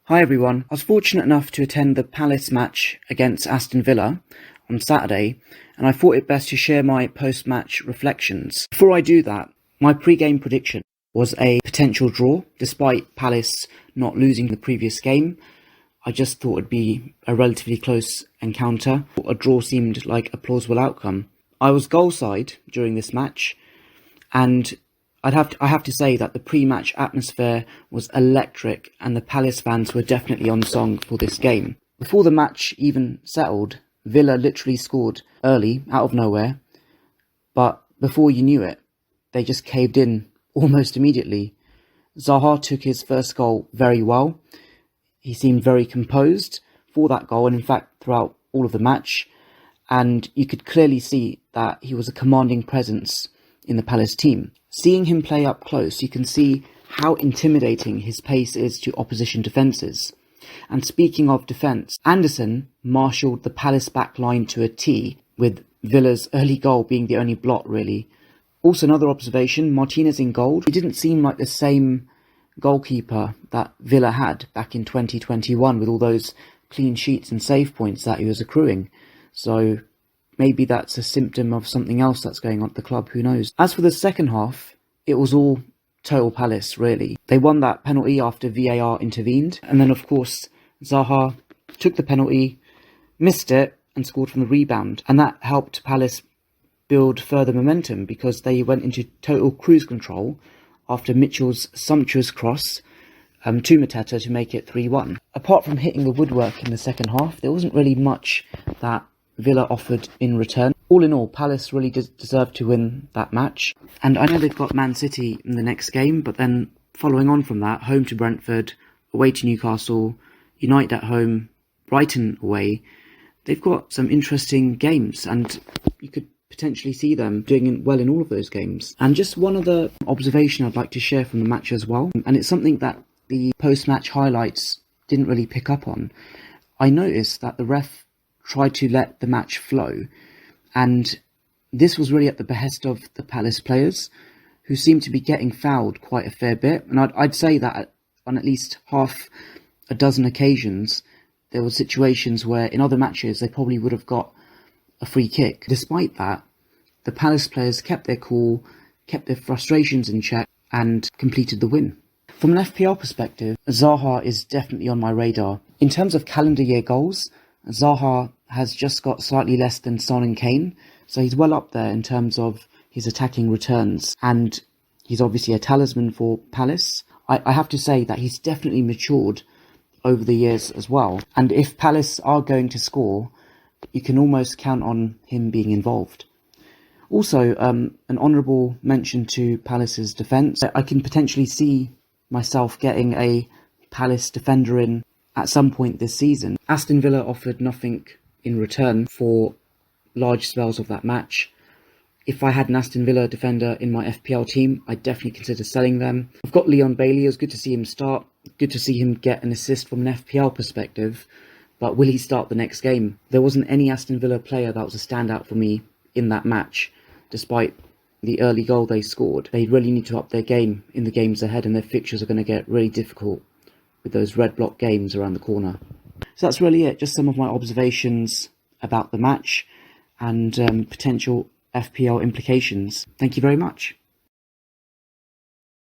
Hi everyone, I was fortunate enough to attend the Palace match against Aston Villa on Saturday, and I thought it best to share my post-match reflections. Before I do that, my pre-game prediction was a potential draw, despite Palace not losing the previous game. I just thought it'd be a relatively close encounter. A draw seemed like a plausible outcome. I was goal side during this match, and I have to say that the pre-match atmosphere was electric and the Palace fans were definitely on song for this game. Before the match even settled, Villa literally scored early, out of nowhere, but before you knew it, they just caved in almost immediately. Zaha took his first goal very well. He seemed very composed for that goal, and in fact throughout all of the match, and you could clearly see that he was a commanding presence in the Palace team. Seeing him play up close, you can see how intimidating his pace is to opposition defences. And speaking of defence, Anderson marshalled the Palace back line to a T, with Villa's early goal being the only blot really. Also another observation, Martinez in goal. He didn't seem like the same goalkeeper that Villa had back in 2021 with all those clean sheets and save points that he was accruing. So maybe that's a symptom of something else that's going on at the club, who knows. As for the second half, it was all total Palace, really. They won that penalty after VAR intervened, and then of course Zaha took the penalty, missed it, and scored from the rebound. And that helped Palace build further momentum because they went into total cruise control after Mitchell's sumptuous cross to Mateta to make it 3-1. Apart from hitting the woodwork in the second half, there wasn't really much that Villa offered in return. All in all, Palace really deserved to win that match. And I know they've got Man City in the next game, but then following on from that, home to Brentford, away to Newcastle, United at home, Brighton away. They've got some interesting games, and you could potentially see them doing well in all of those games. And just one other observation I'd like to share from the match as well, and it's something that the post-match highlights didn't really pick up on. I noticed that the ref tried to let the match flow, and this was really at the behest of the Palace players, who seemed to be getting fouled quite a fair bit. And I'd say that on at least half a dozen occasions there were situations where in other matches they probably would have got a free kick. Despite that, the Palace players kept their cool, kept their frustrations in check, and completed the win. From an FPL perspective, Zaha is definitely on my radar. In terms of calendar year goals, Zaha has just got slightly less than Son and Kane, so he's well up there in terms of his attacking returns, and he's obviously a talisman for Palace. I have to say that he's definitely matured over the years as well, and if Palace are going to score, you can almost count on him being involved. Also, an honourable mention to Palace's defence. I can potentially see myself getting a Palace defender in at some point this season. Aston Villa offered nothing in return for large spells of that match. If I had an Aston Villa defender in my FPL team, I'd definitely consider selling them. I've got Leon Bailey. It was good to see him start. Good to see him get an assist from an FPL perspective. But will he start the next game? There wasn't any Aston Villa player that was a standout for me in that match, despite the early goal they scored. They really need to up their game in the games ahead, and their fixtures are going to get really difficult with those red block games around the corner. So that's really it, just some of my observations about the match and potential FPL implications. Thank you very much.